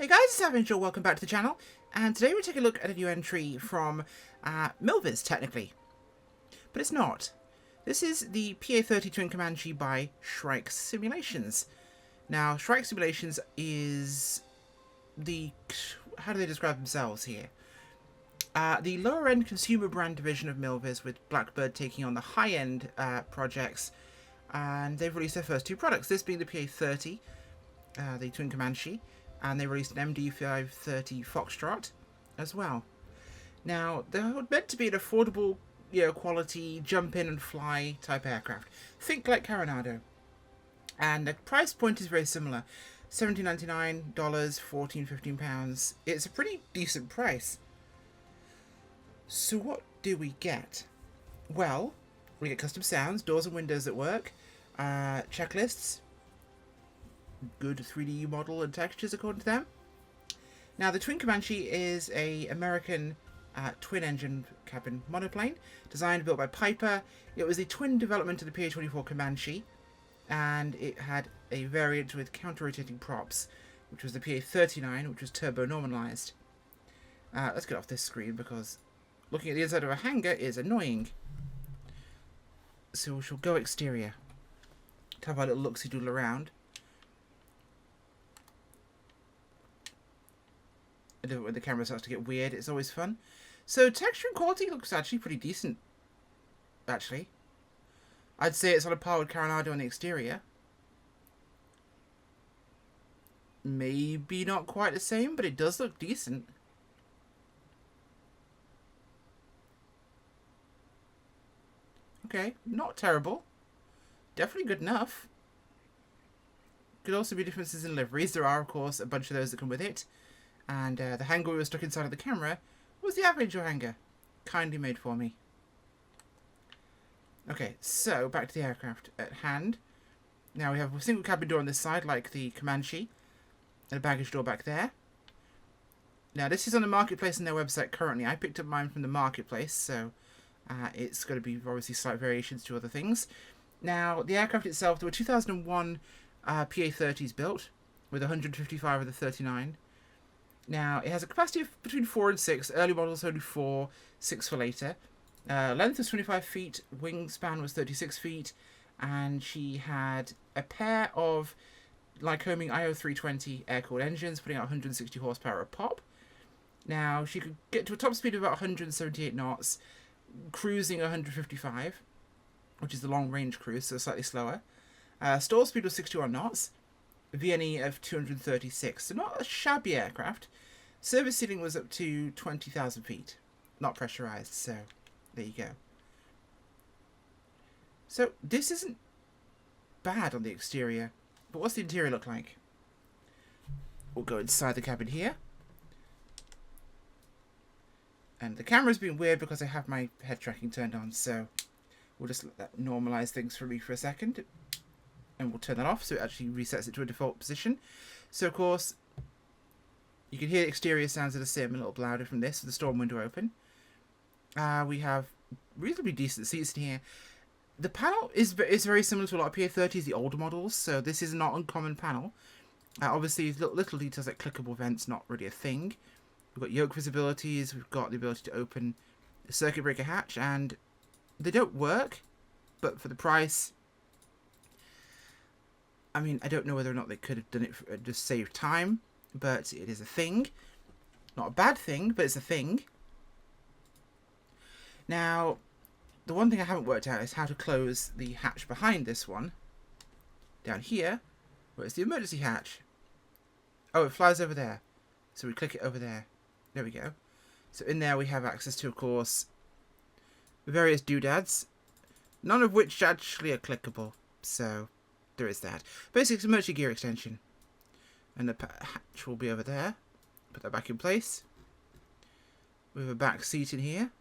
Hey guys, it's Avenger, welcome back to the channel, and today we're taking a look at a new entry from Milviz, technically. But it's not. This is the PA-30 Twin Comanche by Shrike Simulations. Now, Shrike Simulations is the... how do they describe themselves here? The lower-end consumer brand division of Milviz, with Blackbird taking on the high-end projects, and they've released their first two products, this being the PA-30, the Twin Comanche, and they released an MD-530 Foxtrot as well. Now, they're meant to be an affordable, quality, jump in and fly type aircraft. Think like Coronado. And the price point is very similar. $17.99, £14-15. It's a pretty decent price. So what do we get? Well, we get custom sounds, doors and windows that work, checklists, good 3D model and textures according to them. Now, the Twin Comanche is a American twin-engine cabin monoplane, designed and built by Piper. It was a twin development of the PA-24 Comanche, and it had a variant with counter-rotating props, which was the PA-39, which was turbo-normalized. Let's get off this screen, because looking at the inside of a hangar is annoying. So we shall go exterior. To have our little look-see-doodle around. When the camera starts to get weird, it's always fun. So texture and quality looks actually pretty decent. Actually, I'd say it's on a par with Coronado on the exterior. Maybe not quite the same, but it does look decent. Okay, not terrible. Definitely good enough. Could also be differences in liveries. There are, of course, a bunch of those that come with it. And the hangar we were stuck inside of the camera was the Avenger hangar. Kindly made for me. Okay, so back to the aircraft at hand. Now we have a single cabin door on this side, like the Comanche, and a baggage door back there. Now this is on the marketplace on their website currently. I picked up mine from the marketplace, so it's going to be obviously slight variations to other things. Now, the aircraft itself, there were 2001 PA-30s built, with 155 of the 39. Now, it has a capacity of between 4 and 6. Early models only 4, 6 for later. Length was 25 feet, wingspan was 36 feet, and she had a pair of Lycoming IO320 air-cooled engines, putting out 160 horsepower a pop. Now, she could get to a top speed of about 178 knots, cruising 155, which is the long-range cruise, so slightly slower. Stall speed was 61 knots. VNE of 236, so not a shabby aircraft. Service ceiling was up to 20,000 feet, not pressurized, so there you go. So this isn't bad on the exterior, but what's the interior look like? We'll go inside the cabin here. And the camera's been weird because I have my head tracking turned on, so we'll just let that normalize things for me for a second. And we'll turn that off so it actually resets it to a default position. So of course, you can hear the exterior sounds of the sim a little louder from this with the storm window open. We have reasonably decent seats in here. The panel is very similar to a lot of PA-30s, the older models, so this is not an uncommon panel. Obviously, little details like clickable vents, not really a thing. We've got yoke visibilities, we've got the ability to open the circuit breaker hatch, and they don't work, but for the price, I mean, I don't know whether or not they could have done it for, just save time, but it is a thing. Not a bad thing, but it's a thing. Now, the one thing I haven't worked out is how to close the hatch behind this one. Down here, where it's the emergency hatch. Oh, it flies over there. So we click it over there. There we go. So in there we have access to, of course, various doodads, none of which actually are clickable. So there is that. Basically, it's a emergency gear extension. And the hatch will be over there. Put that back in place. We have a back seat in here.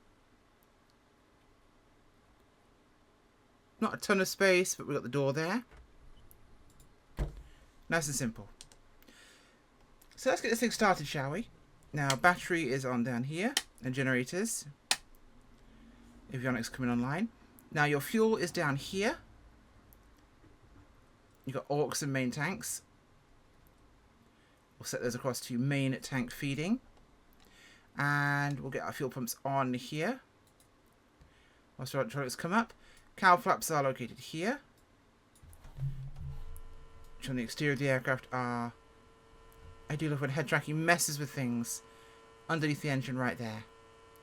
Not a ton of space, but we've got the door there. Nice and simple. So let's get this thing started, shall we? Now, battery is on down here. And generators. Avionics coming online. Now, your fuel is down here. You've got AUX and main tanks. We'll set those across to main tank feeding. And we'll get our fuel pumps on here. Whilst our electronics come up. Cowl flaps are located here. Which on the exterior of the aircraft are... I do love when head tracking messes with things. Underneath the engine right there.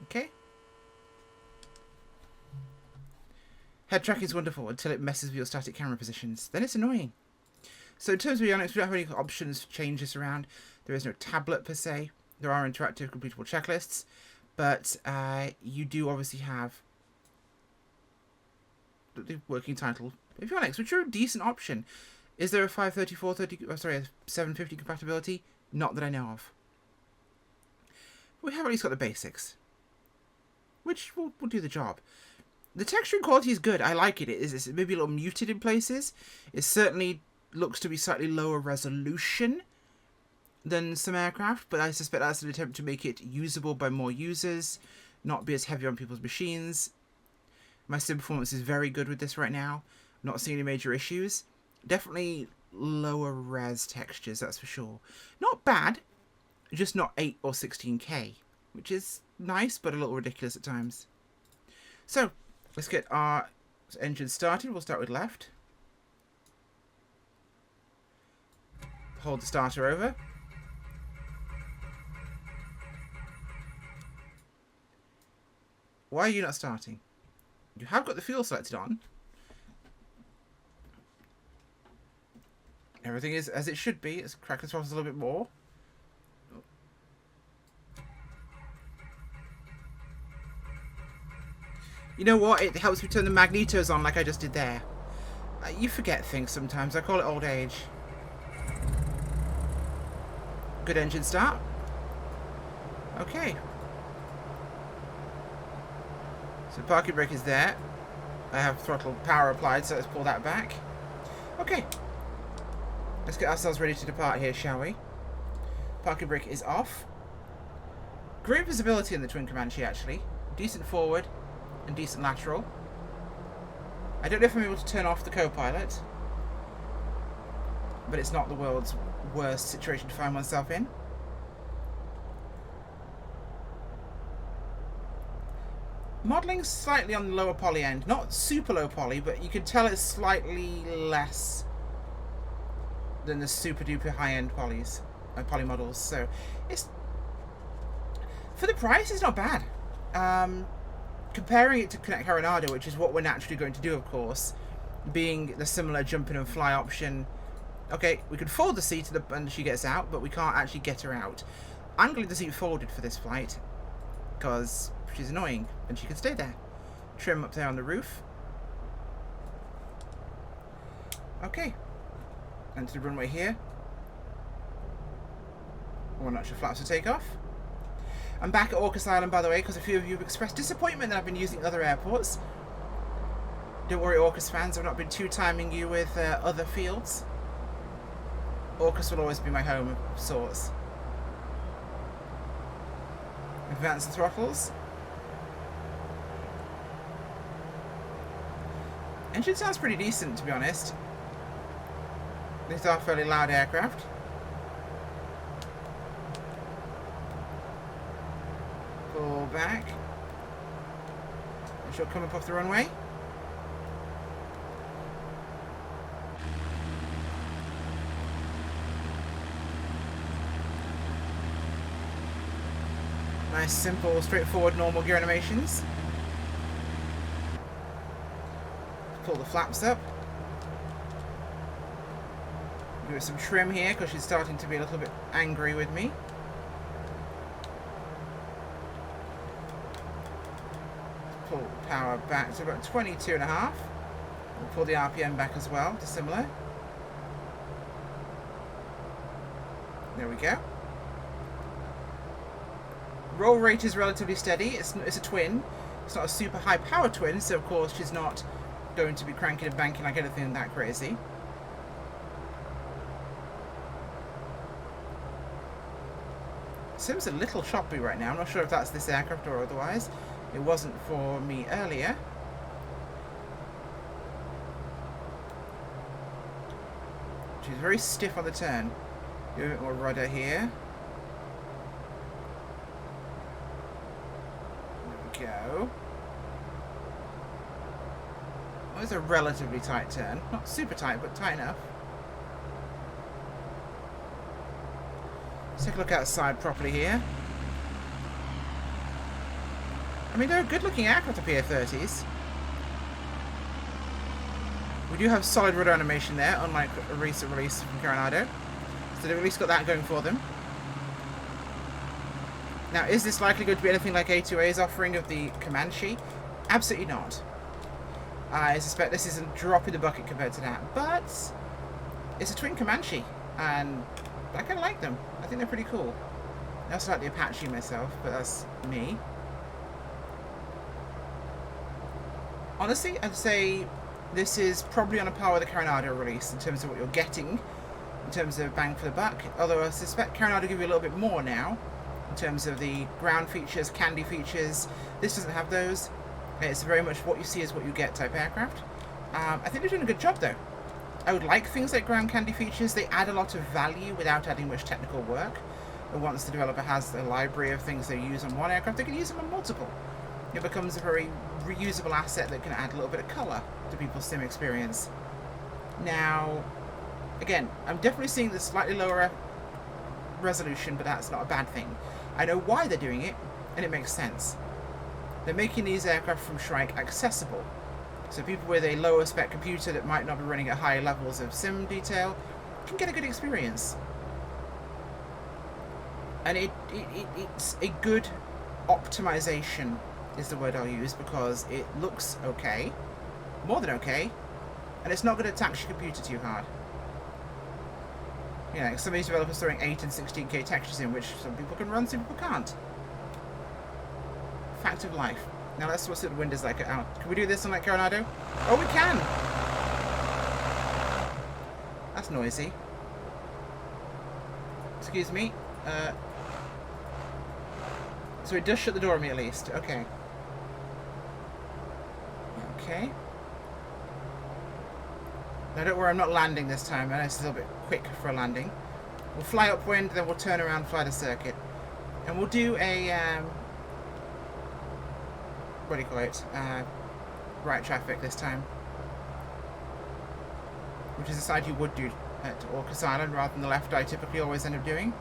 Okay? Head tracking is wonderful until it messes with your static camera positions. Then it's annoying. So in terms of avionics, we don't have any options to change this around. There is no tablet per se. There are interactive completable checklists. But you do obviously have the working title avionics, which are a decent option. Is there a 530, 430, oh, sorry, a 750 compatibility? Not that I know of. We have at least got the basics, which will do the job. The texturing quality is good. I like it. It's maybe a little muted in places. It certainly looks to be slightly lower resolution than some aircraft, but I suspect that's an attempt to make it usable by more users, not be as heavy on people's machines. My sim performance is very good with this right now. I'm not seeing any major issues. Definitely lower res textures, that's for sure. Not bad, just not 8 or 16K, which is nice, but a little ridiculous at times. So, let's get our engine started. We'll start with left. Hold the starter over. Why are you not starting? You have got the fuel selected on. Everything is as it should be. Let's crack the throttles a little bit more. You know what? It helps me turn the magnetos on like I just did there. You forget things sometimes. I call it old age. Good engine start. Okay. So parking brake is there. I have throttle power applied, so let's pull that back. Okay. Let's get ourselves ready to depart here, shall we? Parking brake is off. Great visibility in the Twin Comanche, actually. Decent forward and decent lateral. I don't know if I'm able to turn off the co-pilot, but it's not the world's worst situation to find oneself in. Modelling slightly on the lower poly end. Not super low poly, but you can tell it's slightly less than the super duper high end polys, poly models. So it's, for the price, it's not bad. Comparing it to Connect Coronado, which is what we're naturally going to do, of course, being the similar jump in and fly option. Okay, we can fold the seat and she gets out, but we can't actually get her out. I'm going to leave the seat folded for this flight because she's annoying and she can stay there. Trim up there on the roof. Okay. And to the runway here. 1 notch of flaps to take off. I'm back at Orcas Island, by the way, because a few of you have expressed disappointment that I've been using other airports. Don't worry, Orcas fans, I've not been two-timing you with other fields. Orcas will always be my home of sorts. Advance the throttles. Engine sounds pretty decent, to be honest. These are fairly loud aircraft. Pull back. And she'll come up off the runway. Nice, simple, straightforward, normal gear animations. Pull the flaps up. Give her some trim here because she's starting to be a little bit angry with me. Pull power back to about 22.5. We'll pull the RPM back as well to similar. There we go. Roll rate is relatively steady. It's a twin. It's not a super high power twin, so of course she's not going to be cranking and banking like anything that crazy. Sim's a little choppy right now. I'm not sure if that's this aircraft or otherwise. It wasn't for me earlier. She's very stiff on the turn. Do a bit more rudder here. There we go. Well, it's a relatively tight turn. Not super tight, but tight enough. Let's take a look outside properly here. I mean, they're a good-looking aircraft, the PA-30s. We do have solid rudder animation there, unlike a recent release from Coronado. So they've at least got that going for them. Now, is this likely going to be anything like A2A's offering of the Comanche? Absolutely not. I suspect this is a drop in the bucket compared to that. But it's a twin Comanche, and I kind of like them. I think they're pretty cool. I also like the Apache myself, but that's me. Honestly, I'd say this is probably on a par with the Coronado release in terms of what you're getting, in terms of bang for the buck. Although I suspect Coronado will give you a little bit more now, in terms of the ground features, candy features. This doesn't have those. It's very much what you see is what you get type aircraft. I think they're doing a good job though. I would like things like ground candy features. They add a lot of value without adding much technical work. And once the developer has a library of things they use on one aircraft, they can use them on multiple. It becomes a very reusable asset that can add a little bit of colour to people's sim experience. Now, again, I'm definitely seeing the slightly lower resolution, but that's not a bad thing. I know why they're doing it, and it makes sense. They're making these aircraft from Shrike accessible. So people with a lower spec computer that might not be running at high levels of sim detail can get a good experience. And it's a good optimization is the word I'll use, because it looks okay, more than okay, and it's not going to tax your computer too hard. You know, some of these developers throwing 8 and 16K textures in, which some people can run, some people can't. Fact of life. Now let's see what the wind is like out. Can we do this on like Coronado? Oh, we can! That's noisy. Excuse me. So it does shut the door on me at least. Okay. Okay. Now don't worry, I'm not landing this time. I know it's a little bit quick for a landing. We'll fly upwind, then we'll turn around, fly the circuit. And we'll do a, what do you call it? Right traffic this time. Which is the side you would do at Orcas Island rather than the left I typically always end up doing.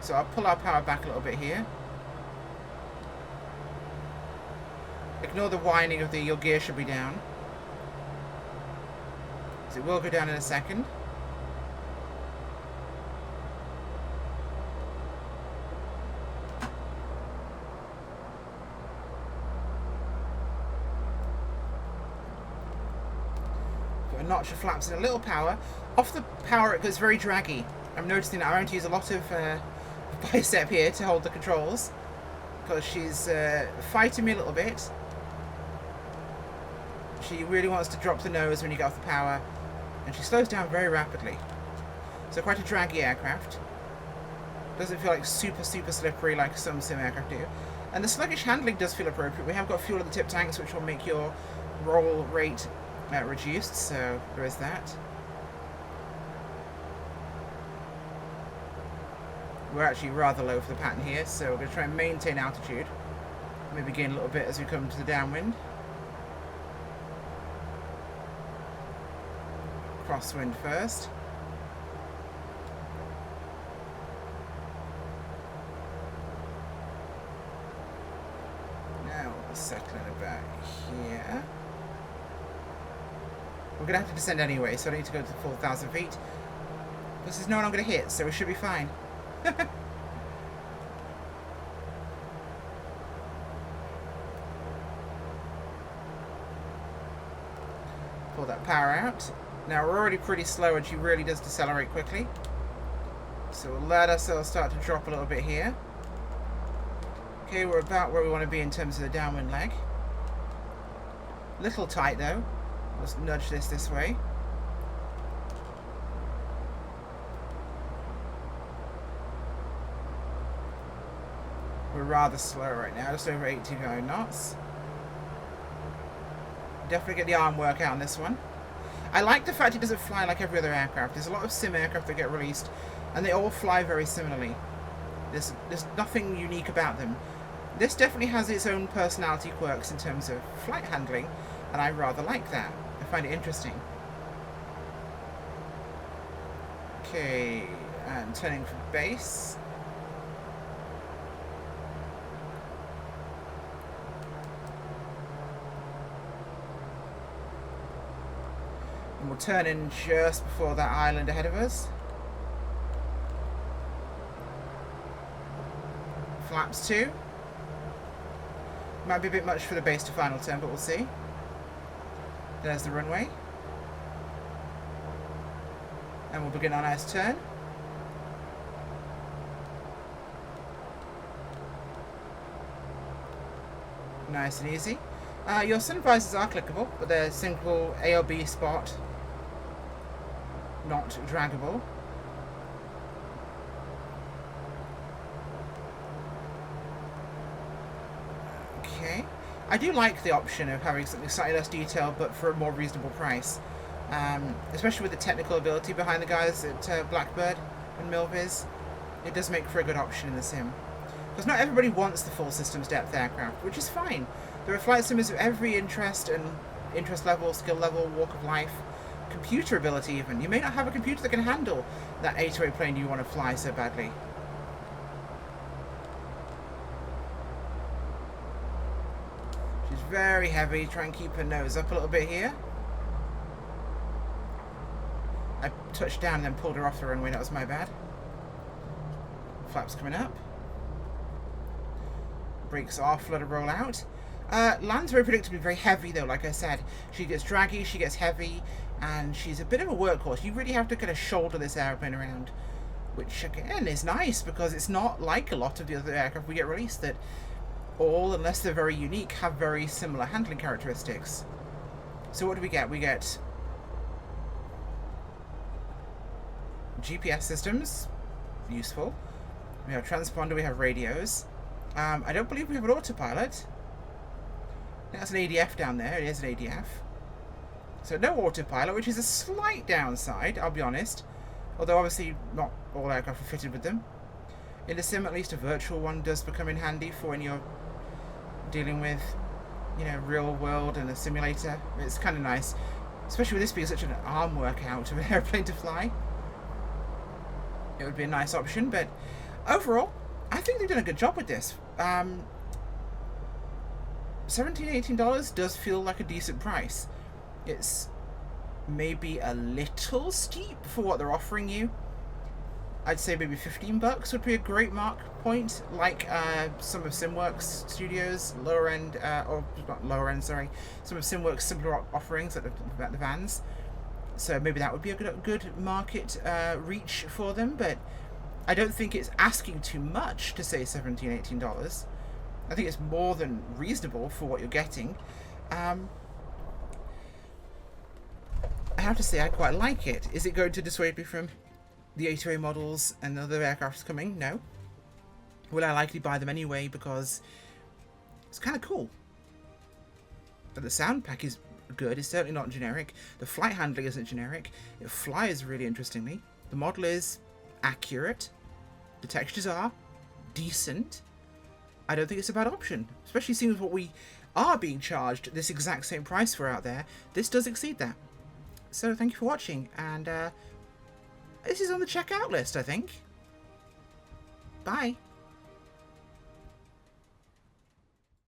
So I'll pull our power back a little bit here. Ignore the whining of your gear should be down. So it will go down in a second. Put a notch of flaps and a little power. Off the power it goes very draggy. I'm noticing that I'm going to use a lot of bicep here to hold the controls, because she's fighting me a little bit. She really wants to drop the nose when you get off the power, and she slows down very rapidly. So quite a draggy aircraft. Doesn't feel like super slippery like some sim aircraft do. And the sluggish handling does feel appropriate. We have got fuel in the tip tanks, which will make your roll rate reduced, so there is that. We're actually rather low for the pattern here, so we're going to try and maintain altitude. Maybe gain a little bit as we come to the downwind. Crosswind first. Now we're settling about here. We're going to have to descend anyway, so I need to go to the full 1,000 feet. This is no one I'm going to hit, so we should be fine. Pull that power out. Now we're already pretty slow and she really does decelerate quickly. So we'll let ourselves start to drop a little bit here. Okay, we're about where we want to be in terms of the downwind leg. Little tight though. Let's nudge this way. We're rather slow right now, just over 89 knots. Definitely get the arm work out on this one. I like the fact it doesn't fly like every other aircraft. There's a lot of sim aircraft that get released, and they all fly very similarly. There's nothing unique about them. This definitely has its own personality quirks in terms of flight handling, and I rather like that. I find it interesting. Okay, and turning for base. And we'll turn in just before that island ahead of us. Flaps 2. Might be a bit much for the base to final turn, but we'll see. There's the runway. And we'll begin our nice turn. Nice and easy. Your sun visors are clickable, but they're single A or B spot, not draggable. Okay. I do like the option of having something slightly less detailed, but for a more reasonable price. Especially with the technical ability behind the guys at Blackbird and Milviz. It does make for a good option in the sim. Because not everybody wants the full systems depth aircraft, which is fine. There are flight simmers of every interest and interest level, skill level, walk of life, computer ability even. You may not have a computer that can handle that A-to-A plane you want to fly so badly. She's very heavy. Try and keep her nose up a little bit here. I touched down and then pulled her off the runway. That was my bad. Flaps coming up. Brakes off, let her roll out. Lands very predictably very heavy though, like I said. She gets draggy, she gets heavy, and she's a bit of a workhorse. You really have to kind of shoulder this airplane around, which again is nice because it's not like a lot of the other aircraft we get released that all, unless they're very unique, have very similar handling characteristics. So what do we get? We get GPS systems, useful. We have transponder, we have radios. I don't believe we have an autopilot. I think that's an ADF down there. It is an ADF. So no autopilot, which is a slight downside, I'll be honest. Although obviously not all aircraft are fitted with them. In the sim, at least a virtual one does become in handy for when you're dealing with, you know, real world and a simulator. It's kind of nice, especially with this being such an arm workout of an airplane to fly. It would be a nice option, but overall, I think they've done a good job with this. $17, $18 does feel like a decent price. It's maybe a little steep for what they're offering you. I'd say maybe $15 would be a great mark point, like some of SimWorks Studios lower end, or not lower end, sorry, some of SimWorks simpler offerings at the vans. So maybe that would be a good market reach for them, but I don't think it's asking too much to say $17, $18. I think it's more than reasonable for what you're getting. I have to say I quite like it. Is it going to dissuade me from the A2A models and other aircrafts coming? No. Will I likely buy them anyway because it's kind of cool. But the sound pack is good. It's certainly not generic. The flight handling isn't generic. It flies really interestingly. The model is accurate. The textures are decent. I don't think it's a bad option, especially seeing what we are being charged this exact same price for out there. This does exceed that. So thank you for watching, and this is on the checkout list, I think. Bye.